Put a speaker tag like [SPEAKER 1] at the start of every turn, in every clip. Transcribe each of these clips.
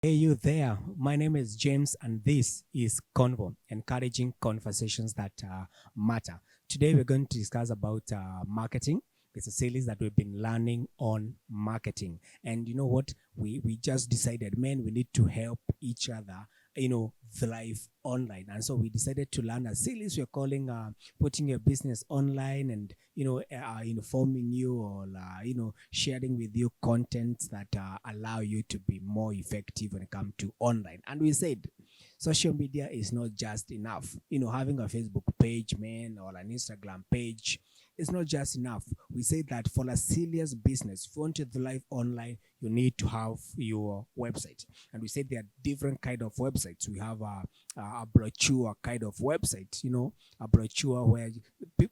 [SPEAKER 1] Hey, you there. My name is James, and this is Convo, encouraging conversations that matter. Today, we're going to discuss about marketing. It's a series that we've been learning on marketing. And you know what? We just decided, man, we need to help each other, thrive online. And so we decided to learn a series we're calling putting your business online and informing you or sharing with you content that allow you to be more effective when it comes to online. And we said social media is not just enough. Having a Facebook page, man, or an Instagram page is not just enough. We say that for a serious business, if you want to thrive online, you need to have your website. And we said there are different kind of websites. We have a brochure kind of website, a brochure where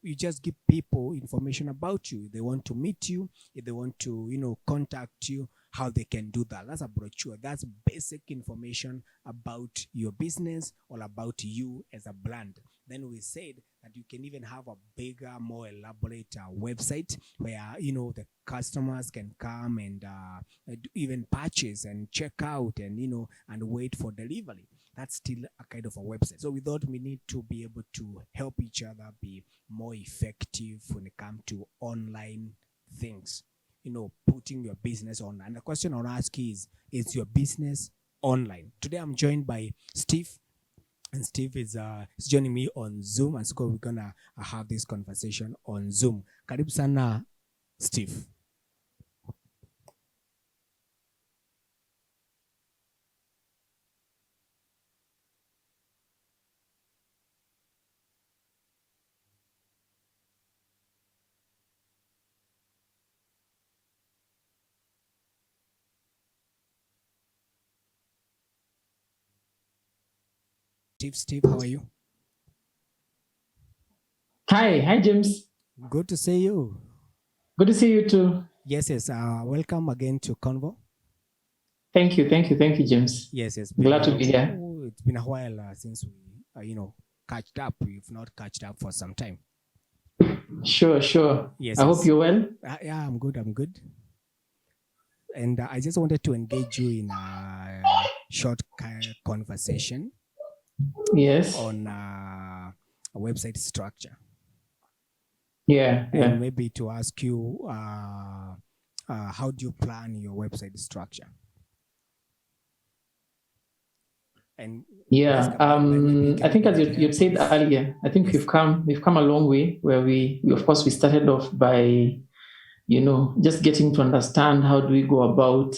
[SPEAKER 1] you just give people information about you. If they want to meet you, if they want to, contact you, how they can do that. That's a brochure. That's basic information about your business or about you as a brand. Then we said that you can even have a bigger, more elaborate website where the customers can come and even purchase and check out and wait for delivery. That's still a kind of a website. So we thought we need to be able to help each other be more effective when it comes to online things. Putting your business online. And the question I want to ask is your business online? Today I'm joined by Steve, and Steve is joining me on Zoom, and so we're gonna have this conversation on Zoom. Karibu sana, Steve. Steve, how are you?
[SPEAKER 2] Hi, James.
[SPEAKER 1] Good to see you.
[SPEAKER 2] Good to see you too.
[SPEAKER 1] Yes. Welcome again to Convo.
[SPEAKER 2] Thank you, James.
[SPEAKER 1] Yes.
[SPEAKER 2] Glad to be here.
[SPEAKER 1] It's been a while since we, catched up. We've not catched up for some time.
[SPEAKER 2] Sure.
[SPEAKER 1] Yes.
[SPEAKER 2] I hope you're well.
[SPEAKER 1] Yeah, I'm good. And I just wanted to engage you in a short conversation.
[SPEAKER 2] Yes.
[SPEAKER 1] On a website structure.
[SPEAKER 2] Yeah.
[SPEAKER 1] And maybe to ask you, how do you plan your website structure? And
[SPEAKER 2] I think as you said earlier, I think we've come a long way where we of course we started off by just getting to understand how do we go about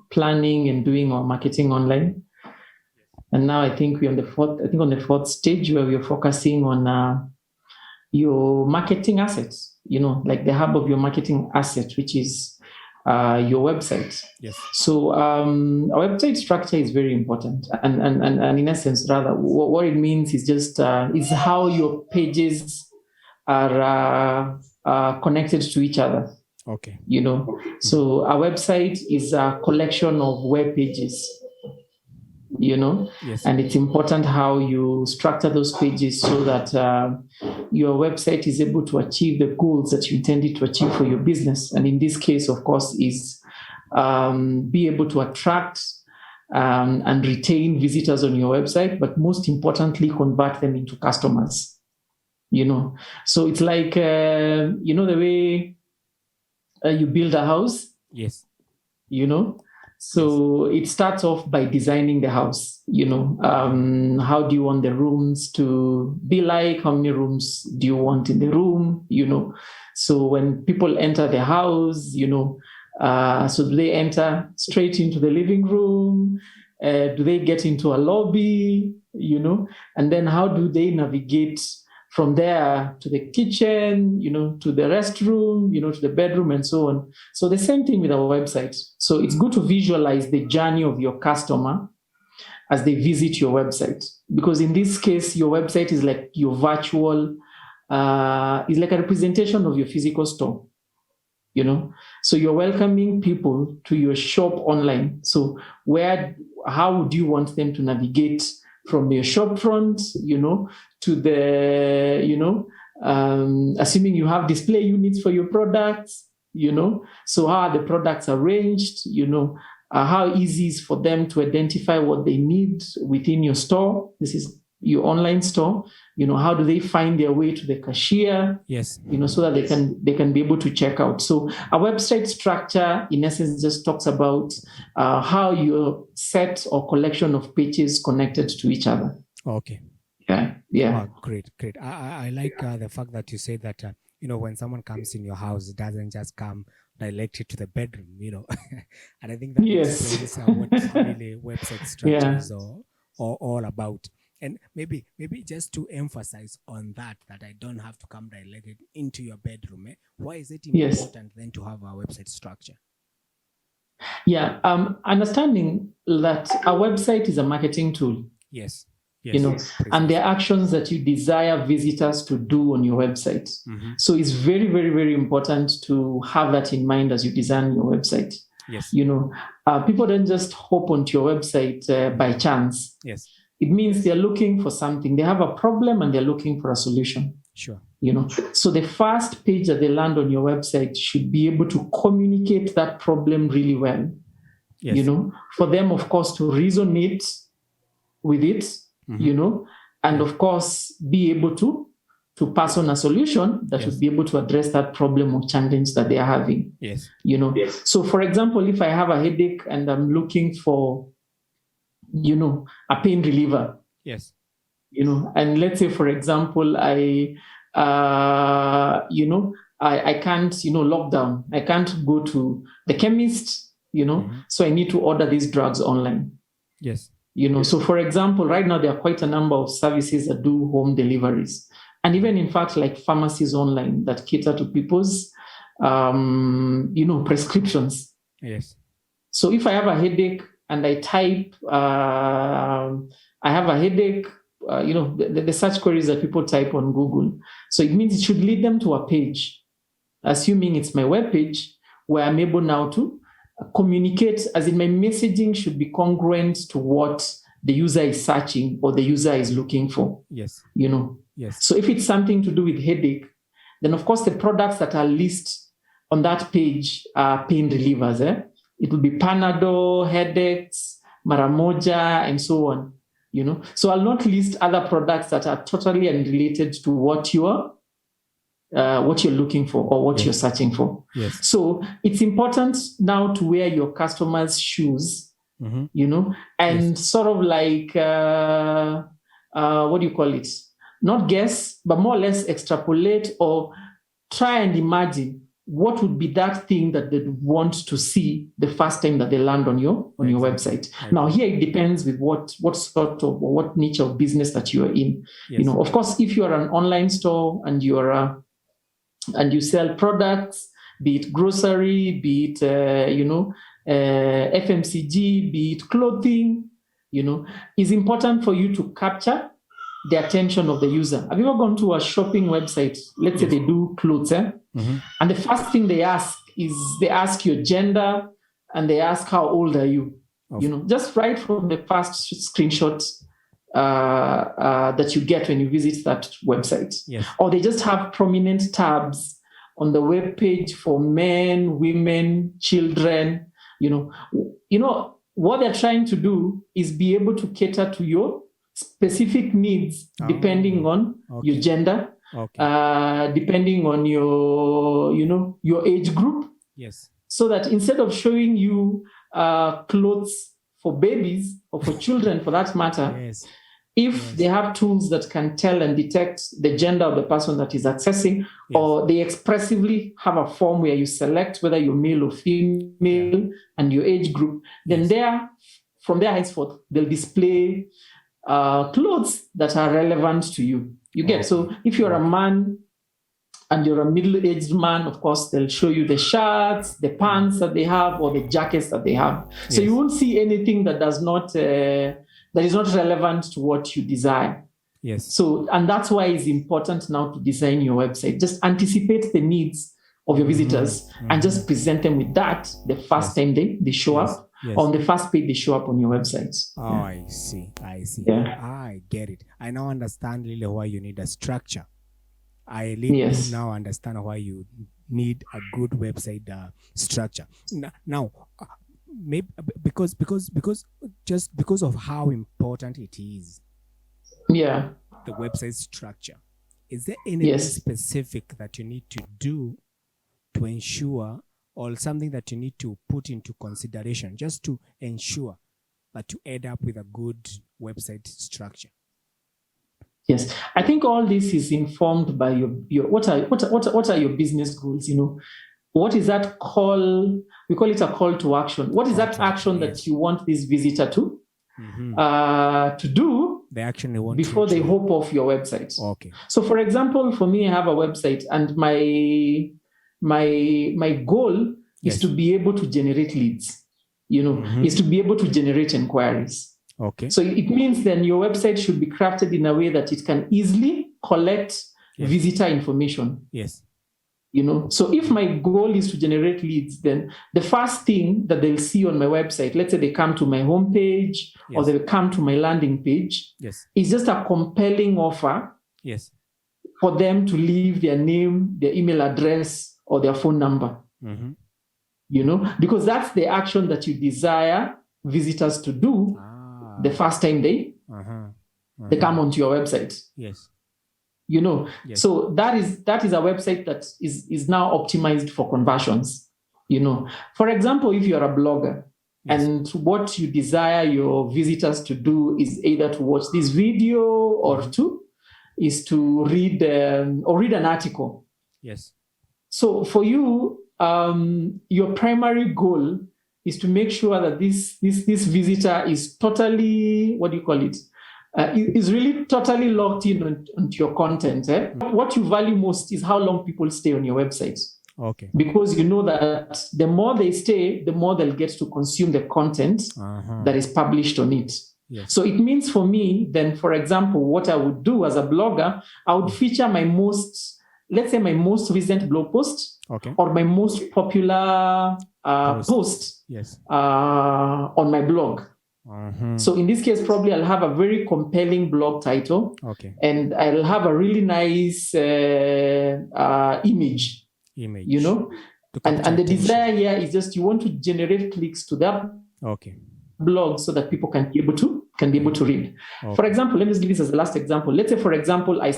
[SPEAKER 2] planning and doing our marketing online. And now I think we're on the fourth stage where we're focusing on your marketing assets, like the hub of your marketing asset, which is your website.
[SPEAKER 1] Yes.
[SPEAKER 2] So a website structure is very important. And in essence, rather, what it means is just is how your pages are connected to each other.
[SPEAKER 1] Okay.
[SPEAKER 2] So a website is a collection of web pages.
[SPEAKER 1] Yes.
[SPEAKER 2] And it's important how you structure those pages so that your website is able to achieve the goals that you intended to achieve for your business. And in this case, of course, is be able to attract and retain visitors on your website, but most importantly, convert them into customers. So it's like the way you build a house.
[SPEAKER 1] Yes.
[SPEAKER 2] So it starts off by designing the house. How do you want the rooms to be like? How many rooms do you want in the room? So when people enter the house, so do they enter straight into the living room? Do they get into a lobby? And then how do they navigate from there to the kitchen, to the restroom, to the bedroom and so on. So the same thing with our website. So it's good to visualize the journey of your customer as they visit your website. Because in this case, your website is like your virtual, is like a representation of your physical store. So you're welcoming people to your shop online. So how would you want them to navigate from your shop front, to the, assuming you have display units for your products, so how are the products arranged, how easy is for them to identify what they need within your store. This is your online store. How do they find their way to the cashier?
[SPEAKER 1] Yes.
[SPEAKER 2] So that they can be able to check out. So a website structure, in essence, just talks about how your set or collection of pages connected to each other.
[SPEAKER 1] Okay.
[SPEAKER 2] Yeah.
[SPEAKER 1] Oh, great. I like the fact that you say that when someone comes in your house, it doesn't just come directly to the bedroom. And I think that explains what really website structure is all about. And maybe just to emphasize on that I don't have to come directly into your bedroom. Why is it important then to have a website structure?
[SPEAKER 2] Yeah, understanding that a website is a marketing tool.
[SPEAKER 1] Yes.
[SPEAKER 2] And there are actions that you desire visitors to do on your website.
[SPEAKER 1] Mm-hmm.
[SPEAKER 2] So it's very, very, very important to have that in mind as you design your website.
[SPEAKER 1] Yes.
[SPEAKER 2] People don't just hop onto your website by chance.
[SPEAKER 1] Yes.
[SPEAKER 2] It means they're looking for something. They have a problem and they're looking for a solution.
[SPEAKER 1] Sure.
[SPEAKER 2] So the first page that they land on your website should be able to communicate that problem really well.
[SPEAKER 1] Yes.
[SPEAKER 2] For them, of course, to resonate with it,
[SPEAKER 1] mm-hmm.
[SPEAKER 2] And of course, be able to pass on a solution that would be able to address that problem or challenge that they are having.
[SPEAKER 1] Yes.
[SPEAKER 2] So for example, if I have a headache and I'm looking for, a pain reliever.
[SPEAKER 1] Yes.
[SPEAKER 2] And let's say, for example, I can't, lockdown. I can't go to the chemist,
[SPEAKER 1] mm-hmm.
[SPEAKER 2] so I need to order these drugs online.
[SPEAKER 1] Yes.
[SPEAKER 2] So for example, right now there are quite a number of services that do home deliveries. And even in fact, like pharmacies online that cater to people's, prescriptions.
[SPEAKER 1] Yes.
[SPEAKER 2] So if I have a headache and I type, I have a headache, the search queries that people type on Google. So it means it should lead them to a page, assuming it's my web page, where I'm able now to communicate, as in my messaging should be congruent to what the user is searching or the user is looking for.
[SPEAKER 1] Yes.
[SPEAKER 2] Yes. So if it's something to do with headache, then of course the products that are listed on that page are pain relievers. It will be Panadol, headaches, Maramoja, and so on. So I'll not list other products that are totally unrelated to what you're looking for or what you're searching for.
[SPEAKER 1] Yes.
[SPEAKER 2] So it's important now to wear your customers' shoes,
[SPEAKER 1] mm-hmm.
[SPEAKER 2] And sort of like, what do you call it? Not guess, but more or less extrapolate or try and imagine what would be that thing that they want to see the first time that they land on your website. Okay. Now, here it depends with what sort of or what niche of business that you are in.
[SPEAKER 1] Yes.
[SPEAKER 2] Of course, if you are an online store and and you sell products, be it grocery, be it FMCG, be it clothing, it's important for you to capture the attention of the user. Have you ever gone to a shopping website? Let's say they do clothes,
[SPEAKER 1] mm-hmm.
[SPEAKER 2] And the first thing they ask is they ask your gender and they ask how old are you? Okay. Just right from the first screenshot that you get when you visit that website.
[SPEAKER 1] Yes.
[SPEAKER 2] Or they just have prominent tabs on the web page for men, women, children. What they're trying to do is be able to cater to your specific needs depending on your gender, depending on your age group.
[SPEAKER 1] Yes.
[SPEAKER 2] So that instead of showing you clothes for babies or for children for that matter,
[SPEAKER 1] yes.
[SPEAKER 2] If they have tools that can tell and detect the gender of the person that is accessing, or they expressively have a form where you select whether you're male or female and your age group, then from there henceforth, they'll display clothes that are relevant to you. You get, so if you're a man and you're a middle-aged man, of course, they'll show you the shirts, the pants that they have, or the jackets that they have. Yes. So you won't see anything that does not... that is not relevant to what you desire.
[SPEAKER 1] Yes.
[SPEAKER 2] So, and that's why it's important now to design your website. Just anticipate the needs of your visitors and just present them with that the first time they show up. Yes. On the first page they show up on your website.
[SPEAKER 1] Oh, I see.
[SPEAKER 2] Yeah.
[SPEAKER 1] I get it. I now understand really why you need a structure. I really now understand why you need a good website structure. Now, maybe because just because of how important it is,
[SPEAKER 2] Yeah.
[SPEAKER 1] the website structure. Is there anything
[SPEAKER 2] Yes.
[SPEAKER 1] specific that you need to do to ensure, or something that you need to put into consideration just to ensure that you end up with a good website structure?
[SPEAKER 2] Yes, I think all this is informed by your what are your business goals? What is that call? We call it a call to action. What is that action that you want this visitor to do?
[SPEAKER 1] The action they want
[SPEAKER 2] before they hop off your website.
[SPEAKER 1] Okay.
[SPEAKER 2] So, for example, for me, I have a website, and my goal is to be able to generate leads. Is to be able to generate inquiries.
[SPEAKER 1] Okay.
[SPEAKER 2] So it means then your website should be crafted in a way that it can easily collect visitor information.
[SPEAKER 1] Yes.
[SPEAKER 2] So if my goal is to generate leads, then the first thing that they'll see on my website, let's say they come to my homepage or they come to my landing page, is just a compelling offer for them to leave their name, their email address, or their phone number. Because that's the action that you desire visitors to do the first time they come onto your website.
[SPEAKER 1] Yes.
[SPEAKER 2] So that is a website that is now optimized for conversions. For example, if you're a blogger and what you desire your visitors to do is either to watch this video or to read an article.
[SPEAKER 1] Yes.
[SPEAKER 2] So for you, your primary goal is to make sure that this visitor is totally, what do you call it? Is really totally locked in onto your content. What you value most is how long people stay on your website.
[SPEAKER 1] Okay.
[SPEAKER 2] Because you know that the more they stay, the more they'll get to consume the content that is published on it.
[SPEAKER 1] Yes.
[SPEAKER 2] So it means for me, then, for example, what I would do as a blogger, I would feature my most recent blog post or my most popular post on my blog. So in this case, probably I'll have a very compelling blog title, and I'll have a really nice image. And the desire here is just you want to generate clicks to that blog so that people can be able to read. For example, let me just give this as the last example. Let's say, for example, I'm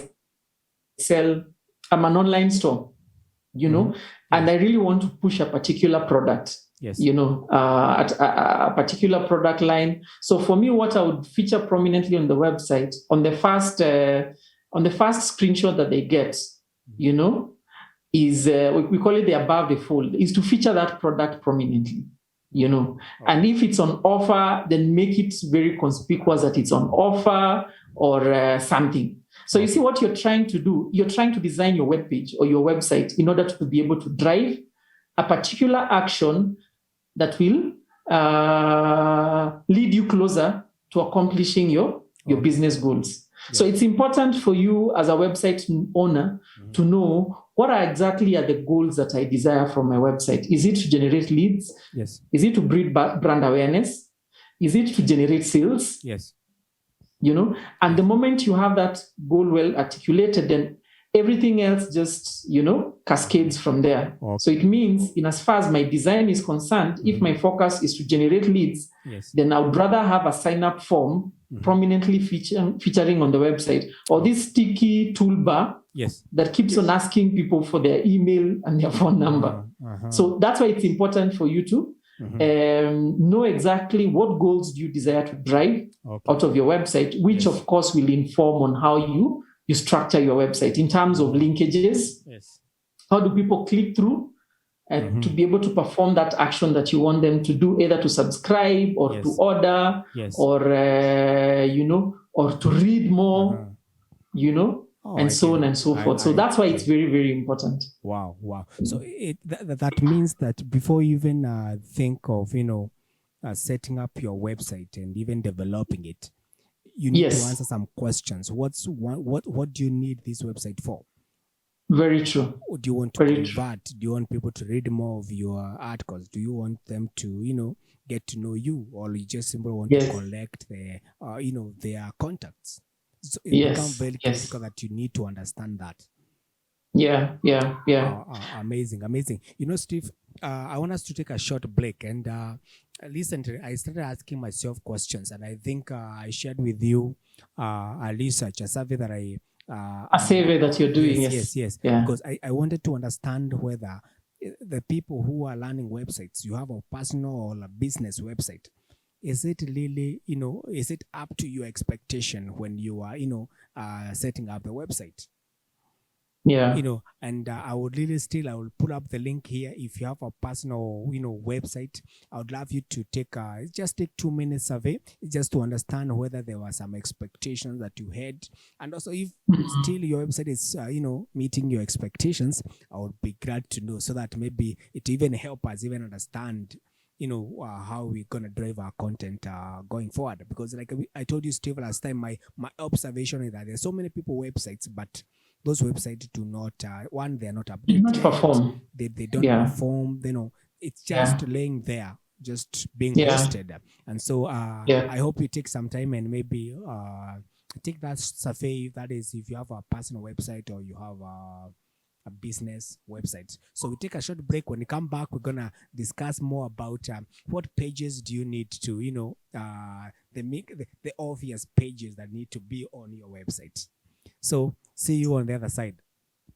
[SPEAKER 2] an online store, and I really want to push a particular product. At a particular product line. So for me, what I would feature prominently on the website, on the first screenshot that they get, is we call it the above the fold, is to feature that product prominently. And if it's on offer, then make it very conspicuous that it's on offer or something. So you see what you're trying to do. You're trying to design your webpage or your website in order to be able to drive a particular action that will lead you closer to accomplishing your business goals. So it's important for you as a website owner to know what exactly are the goals that I desire from my website. Is it to generate leads?
[SPEAKER 1] Yes.
[SPEAKER 2] Is it to breed brand awareness? Is it to generate sales?
[SPEAKER 1] Yes.
[SPEAKER 2] And the moment you have that goal well articulated, then everything else just, cascades from there. So it means, in as far as my design is concerned, if my focus is to generate leads, then I would rather have a sign-up form prominently featuring on the website, or this sticky toolbar that keeps on asking people for their email and their phone number. So that's why it's important for you to know exactly what goals do you desire to drive out of your website, which of course will inform on how you structure your website in terms of linkages. How do people click through to be able to perform that action that you want them to do, either to subscribe or to order or or to read more, and so on and so forth. So that's why it's very, very important.
[SPEAKER 1] Wow. So that means that before you even think of setting up your website and even developing it, you need to answer some questions. What do you need this website for?
[SPEAKER 2] Very true.
[SPEAKER 1] Or do you want to convert? Do you want people to read more of your articles? Do you want them to, get to know you, or you just simply want to collect their, their contacts? So it becomes very critical that you need to understand that.
[SPEAKER 2] Yeah.
[SPEAKER 1] Amazing. Steve, I want us to take a short break, and Recently, I started asking myself questions, and I think I shared with you a research, a survey that
[SPEAKER 2] A survey that you're doing,
[SPEAKER 1] yes,
[SPEAKER 2] yes.
[SPEAKER 1] yes, yes,
[SPEAKER 2] Yeah.
[SPEAKER 1] because I wanted to understand whether the people who are learning websites, you have a personal or a business website, is it really, is it up to your expectation when you are, setting up the website?
[SPEAKER 2] Yeah.
[SPEAKER 1] And I would really still, I will put up the link here. If you have a personal, website, I would love you to just take 2 minutes survey just to understand whether there were some expectations that you had. And also if still your website is, meeting your expectations, I would be glad to know, so that maybe it even help us even understand, how we're going to drive our content going forward. Because like I told you, Steve, last time, my observation is that there's so many people websites, but those websites do not one, they're not
[SPEAKER 2] Did not
[SPEAKER 1] updated,
[SPEAKER 2] perform.
[SPEAKER 1] they don't
[SPEAKER 2] Yeah.
[SPEAKER 1] perform, it's
[SPEAKER 2] Yeah.
[SPEAKER 1] just laying there, just being
[SPEAKER 2] Yeah.
[SPEAKER 1] hosted. And so
[SPEAKER 2] Yeah.
[SPEAKER 1] I hope you take some time and maybe take that survey, that is if you have a personal website or you have a business website. So we take a short break. When we come back, we're gonna discuss more about what pages do you need to, the obvious pages that need to be on your website. So see you on the other side.